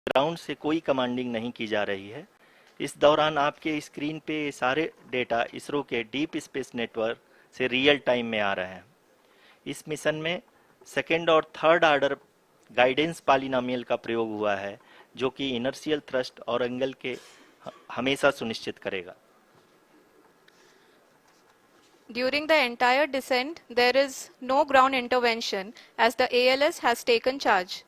Ground से कोई commanding नहीं की जा रही है। इस दौरान आपके स्क्रीन पे सारे डेटा इसरो के डीप स्पेस नेटवर्क से रियल टाइम में आ रहे हैं। इस मिशन में सेकेंड और थर्ड ऑर्डर गाइडेंस पॉलिनोमियल का प्रयोग हुआ है, जो कि इनर्शियल थ्रस्ट और एंगल के हमेशा सुनिश्चित करेगा। During the entire descent, there is no ground intervention as the ALS has taken charge.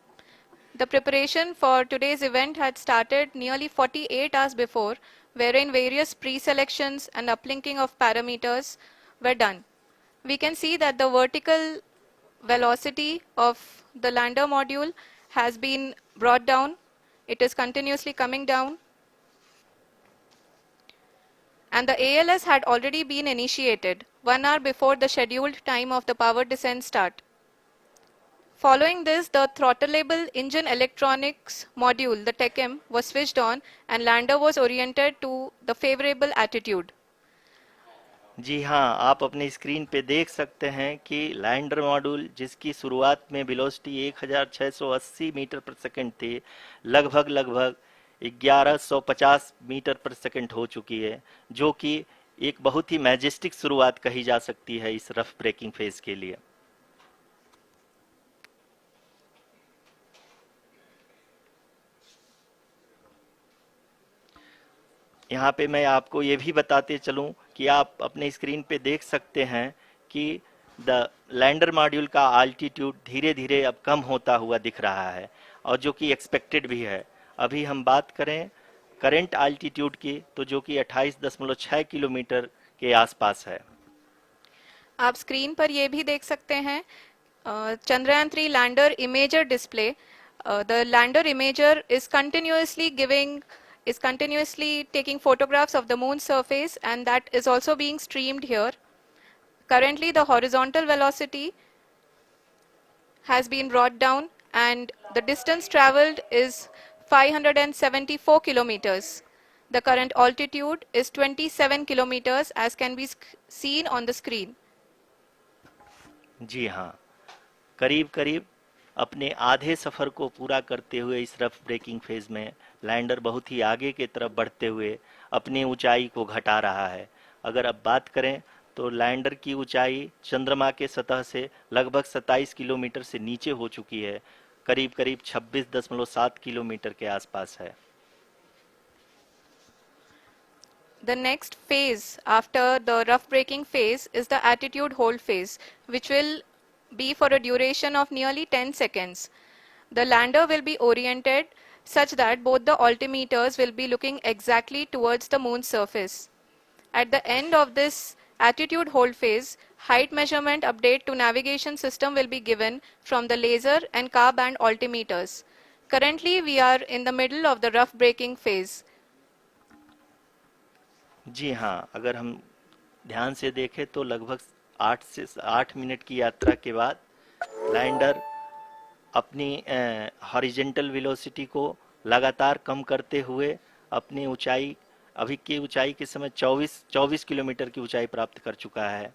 The preparation for today's event had started nearly 48 hours before, wherein various pre-selections and uplinking of parameters were done. We can see that the vertical velocity of the lander module has been brought down. It is continuously coming down. And the ALS had already been initiated 1 hour before the scheduled time of the power descent start. Following this, the throttleable engine electronics module, the TECM, was switched on and lander was oriented to the favorable attitude. जी हाँ, आप अपनी screen पे देख सकते हैं कि lander module, जिसकी शुरुआत में वेलोसिटी 1680 मीटर पर सेकंड थी, लगभग 1150 मीटर पर सेकंड हो चुकी है, जो कि एक बहुत ही मैजेस्टिक शुरुआत कही जा सकती है इस रफ ब्रेकिंग फेज के लिए। यहाँ पे मैं आपको ये भी बताते चलूं कि आप अपने स्क्रीन पे देख सकते हैं कि द लैंडर मॉड्यूल का आल्टीट्यूड धीरे धीरे अब कम होता हुआ दिख रहा है, और जो कि एक्सपेक्टेड भी है। अभी हम बात करें करंट आल्टीट्यूड की, तो जो कि 28.6 किलोमीटर के आसपास है। आप स्क्रीन पर ये भी देख सकते हैं Chandrayaan 3 lander imager display. The lander imager is continuously taking photographs of the moon's surface, and that is also being streamed here. Currently, the horizontal velocity has been brought down and the distance traveled is 574 kilometers. The current altitude is 27 kilometers as can be seen on the screen. जी हाँ, करीब करीब अपने आधे सफर को पूरा करते हुए इस रफ ब्रेकिंग फेज में लैंडर बहुत ही आगे की तरफ बढ़ते हुए अपनी ऊंचाई को घटा रहा है। अगर अब बात करें तो लैंडर की ऊंचाई चंद्रमा के सतह से लगभग 27 किलोमीटर से नीचे हो चुकी है, करीब करीब 26.7 किलोमीटर के आसपास है। The next phase after the rough braking phase is the attitude hold phase, which will be for a duration of nearly 10 seconds. The lander will be oriented such that both the altimeters will be looking exactly towards the moon's surface. At the end of this attitude hold phase, height measurement update to navigation system will be given from the laser and car band altimeters. Currently, we are in the middle of the rough braking phase. जी हाँ, अगर हम ध्यान से देखें तो लगभग 8 minute की यात्रा के बाद लैंडर अपनी हॉरिजेंटल वेलोसिटी को लगातार कम करते हुए अपनी ऊंचाई, अभी की ऊंचाई के समय 24 किलोमीटर की ऊंचाई प्राप्त कर चुका है।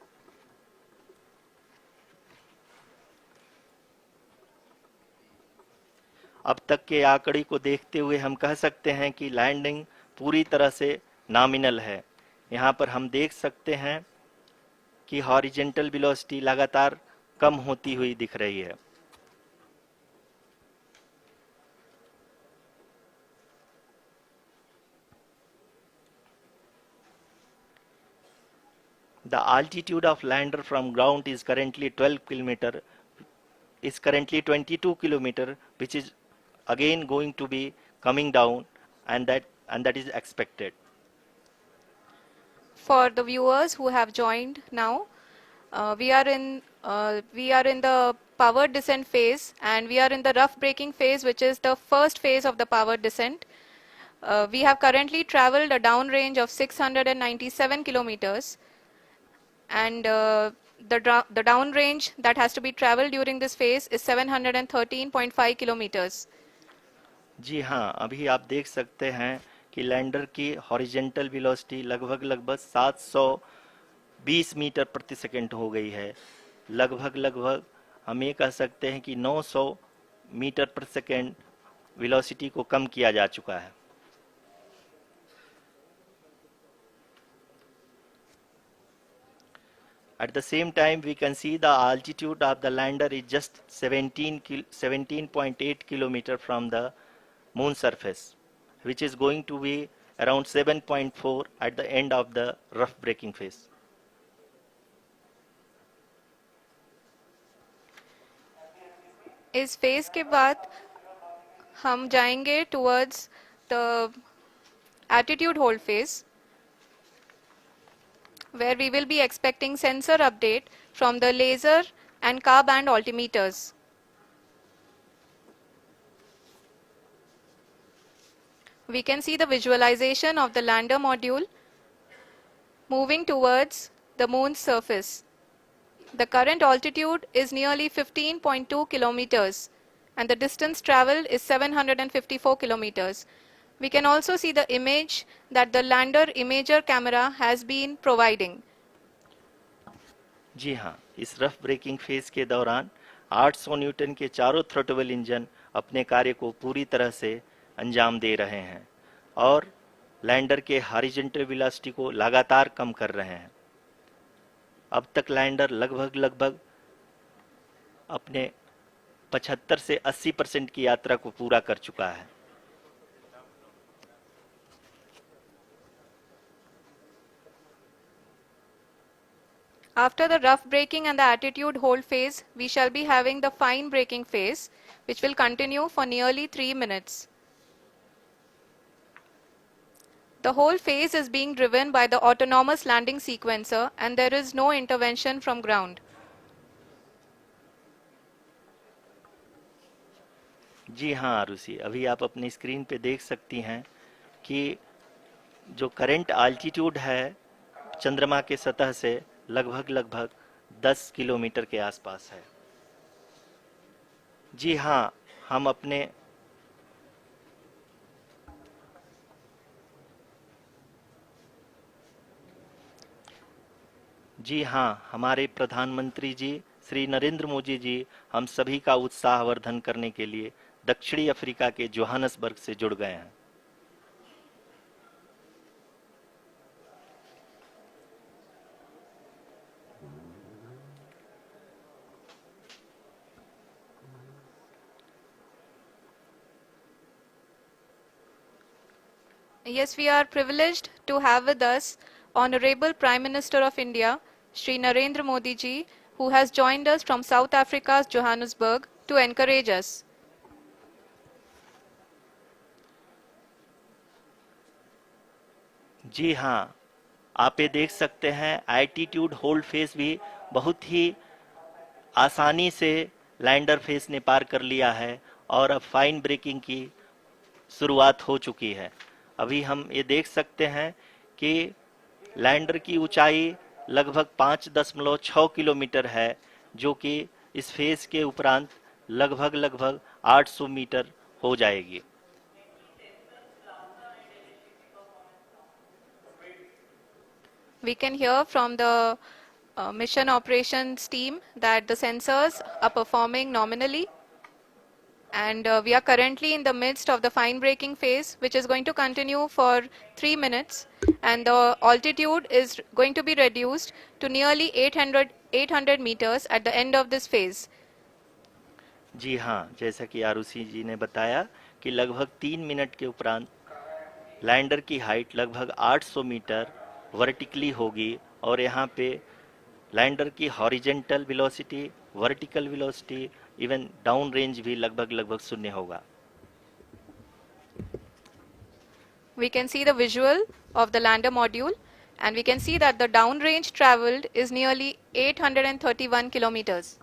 अब तक के आंकड़े को देखते हुए हम कह सकते हैं कि लैंडिंग पूरी तरह से नॉमिनल है। यहाँ पर हम देख सकते हैं कि हॉरिजेंटल वेलोसिटी लगातार कम होती हुई दिख रही है। The altitude of lander from ground is currently 12 kilometer, is currently 22 kilometer, which is again going to be coming down, and that is expected. For the viewers who have joined now, we are in the power descent phase, and we are in the rough braking phase, which is the first phase of the power descent. We have currently traveled a downrange of 697 kilometers, and the downrange that has to be traveled during this phase is 713.5 kilometers. जी हाँ, अभी आप देख सकते हैं कि lander की horizontal velocity लगभग 720 metre प्रति सेकंड हो गई है। लगभग हम ये कह सकते हैं कि 900 मीटर प्रति सेकंड वेलोसिटी को कम किया जा चुका है। At the same time, we can see the altitude of the lander is just 17.8 kilometer from the moon surface, which is going to be around 7.4 at the end of the rough braking phase. इस phase के बाद हम जाएंगे towards the attitude hold phase, where we will be expecting sensor update from the laser and car band altimeters. We can see the visualization of the lander module moving towards the moon's surface. The current altitude is nearly 15.2 kilometers and the distance traveled is 754 kilometers. We can also see the image that the lander imager camera has been providing. जी हाँ, इस rough breaking phase के दौरान 800 Newton के चारों throttle engine अपने कार्य को पूरी तरह से अंजाम दे रहे हैं और लैंडर के हॉरिजॉन्टल वेलोसिटी को लगातार कम कर रहे हैं। अब तक लैंडर लगभग अपने 75 से 80% की यात्रा को पूरा कर चुका है। After the rough braking and the attitude hold phase, we shall be having the fine braking phase, which will continue for nearly 3 minutes. The whole phase is being driven by the autonomous landing sequencer and there is no intervention from ground. जी हाँ आरुषि, अभी आप अपनी screen पे देख सकती हैं कि जो करंट आल्टीट्यूड है चंद्रमा के सतह से लगभग 10 किलोमीटर के आसपास है। जी हाँ, हम अपने जी हाँ, हमारे प्रधानमंत्री जी श्री नरेंद्र मोदी जी हम सभी का उत्साहवर्धन करने के लिए दक्षिणी अफ्रीका के जोहानसबर्ग से जुड़ गए हैं। Yes, we are privileged to have with us Honorable Prime Minister of India, Shri Narendra Modi ji, who has joined us from South Africa's Johannesburg to encourage us. जी हाँ, आप ये देख सकते हैं एल्टीट्यूड होल्ड फेस भी बहुत ही आसानी से लैंडर फेस ने पार कर लिया है और अब फाइन ब्रेकिंग की शुरुआत हो चुकी है। अभी हम ये देख सकते हैं कि लैंडर की ऊंचाई लगभग 5.6 किलोमीटर है, जो कि इस फेज के उपरांत लगभग 800 मीटर हो जाएगी। We can hear from the mission operations team that the sensors are performing nominally, and we are currently in the midst of the fine braking phase, which is going to continue for 3 minutes, and the altitude is going to be reduced to nearly 800 meters at the end of this phase. जी हाँ, जैसा कि आरुषि जी ने बताया कि लगभग 3 minute के उपरांत lander की हाइट लगभग 800 मीटर वर्टिकली होगी और यहाँ पे लैंडर की horizontal velocity, vertical velocity, even down range भी लगभग शून्य होगा। We can see the visual of the lander module, and we can see that the downrange traveled is nearly 831 kilometers.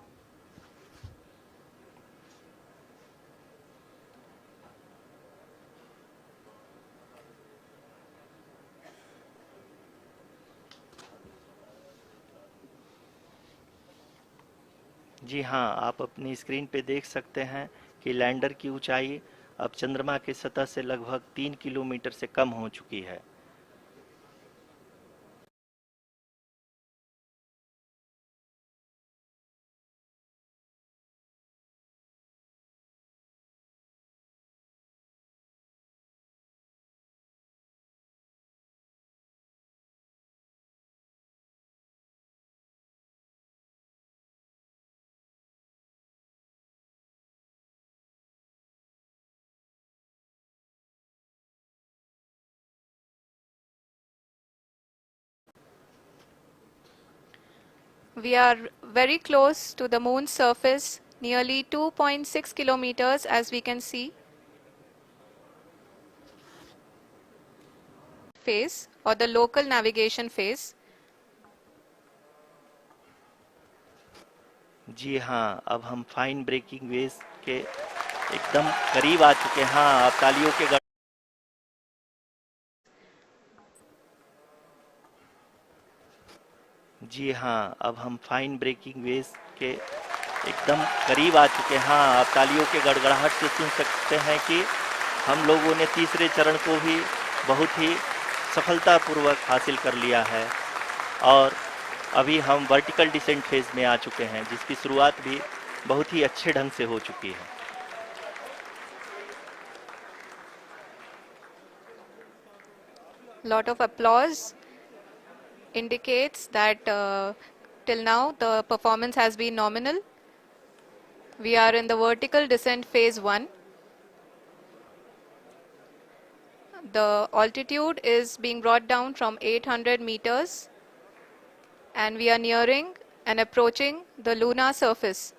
जी हाँ, आप अपनी स्क्रीन पे देख सकते हैं कि लैंडर की ऊंचाई अब चंद्रमा की सतह से लगभग 3 किलोमीटर से कम हो चुकी है। We are very close to the moon's surface, nearly 2.6 kilometers, as we can see. Phase or the local navigation phase. जी हाँ, अब हम फाइन ब्रेकिंग वेव्स के एकदम करीब आ चुके हैं। हाँ, आप तालियों के जी हाँ, अब हम फाइन ब्रेकिंग वेव्स के एकदम करीब आ चुके हैं। हाँ, आप तालियों के गड़गड़ाहट से सुन सकते हैं कि हम लोगों ने तीसरे चरण को भी बहुत ही सफलतापूर्वक हासिल कर लिया है और अभी हम वर्टिकल डिसेंट फेज में आ चुके हैं, जिसकी शुरुआत भी बहुत ही अच्छे ढंग से हो चुकी है। Lot of applause indicates that till now the performance has been nominal. We are in the vertical descent phase 1. The altitude is being brought down from 800 meters and we are nearing and approaching the lunar surface.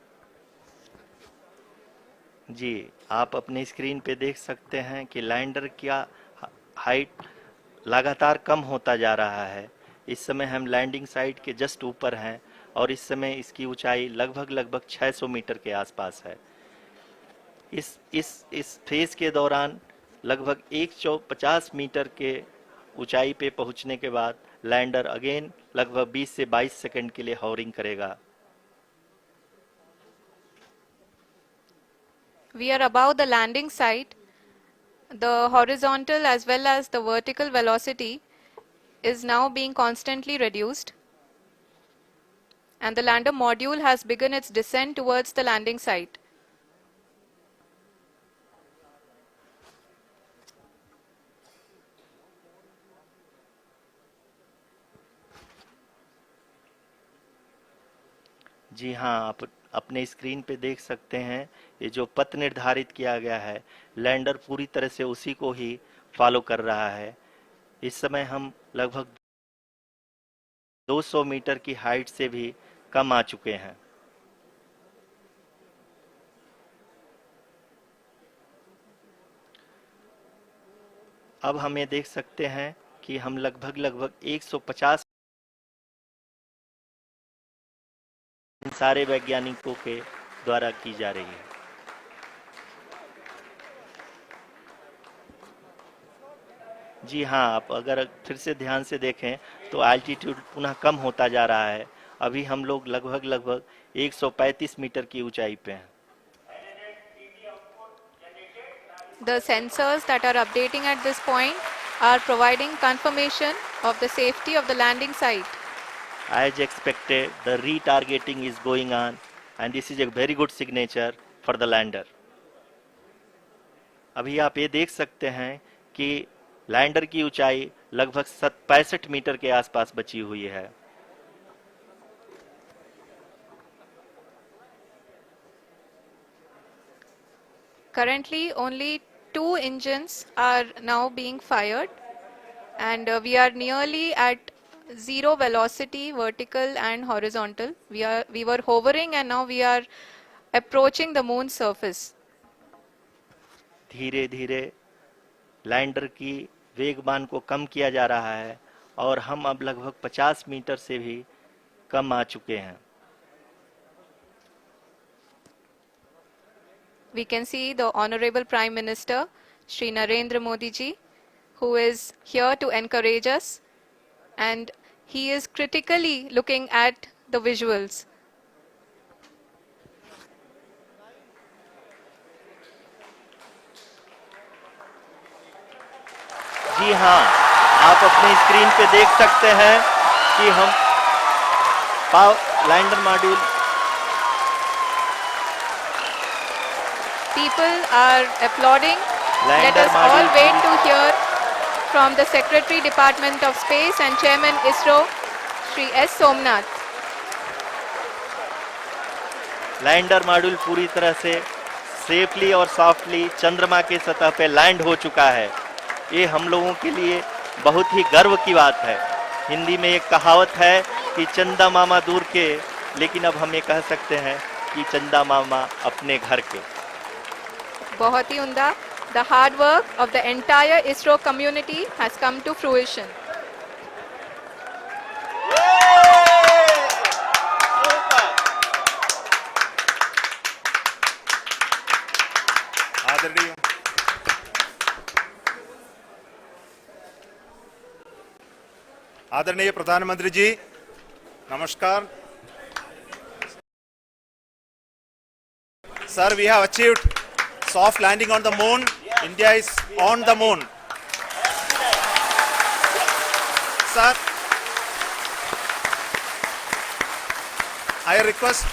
जी, आप अपने screen पे देख सकते हैं कि lander का height लगातार कम होता जा रहा है। इस समय हम लैंडिंग साइट के जस्ट ऊपर हैं और इस समय इसकी ऊंचाई लगभग 600 मीटर के आसपास है। इस फेज के दौरान लगभग 150 मीटर के ऊंचाई पे पहुंचने के बाद लैंडर अगेन लगभग 20 से 22 सेकंड के लिए हॉवरिंग करेगा। We are above the landing site. The horizontal as well as the vertical velocity is now being constantly reduced. And the lander module has begun its descent towards the landing site. जी हाँ, आप अपने screen पे देख सकते हैं ये जो पथ निर्धारित किया गया है, लैंडर पूरी तरह से उसी को ही फॉलो कर रहा है। इस समय हम लगभग 200 मीटर की हाइट से भी कम आ चुके हैं। अब हम ये देख सकते हैं कि हम लगभग 150 सारे वैज्ञानिकों के द्वारा की जा रही है। जी हाँ, आप अगर फिर से ध्यान से देखें तो एल्टीट्यूड पुनः कम होता जा रहा है। अभी हम लोग लगभग 135 मीटर की ऊंचाई पे हैं। The sensors that are updating at this point are providing confirmation of the safety of the landing site. As expected, the retargeting is going on and this is a very good signature for the lander. अभी आप ये देख सकते हैं कि lander की ऊंचाई लगभग 65 मीटर के आसपास बची हुई है। Currently, only 2 engines are now being fired, and we are nearly at zero velocity, vertical and horizontal. We were hovering, and now we are approaching the moon's surface. धीरे धीरे लैंडर की वेगमान को कम किया जा रहा है और हम अब लगभग 50 मीटर से भी कम आ चुके हैं। We can see the Honorable Prime Minister, Shri Narendra Modi ji, who is here to encourage us, and he is critically looking at the visuals. जी हाँ, आप अपने स्क्रीन पे देख सकते हैं कि हम lander module People are applauding. Let lander us all module wait to hear from the Secretary Department of Space and Chairman ISRO, Shri S. Somnath. Lander module पूरी तरह से सेफली और सॉफ्टली चंद्रमा के सतह पे लैंड हो चुका है। ये हम लोगों के लिए बहुत ही गर्व की बात है। हिंदी में एक कहावत है कि चंदा मामा दूर के, लेकिन अब हम ये कह सकते हैं कि चंदा मामा अपने घर के। बहुत ही उम्दा। The hard work of the entire ISRO community has come to fruition. आदरणीय आदरणीय प्रधानमंत्री जी, नमस्कार। Sir, we have achieved soft landing on the moon. India is on the moon. Sir, I request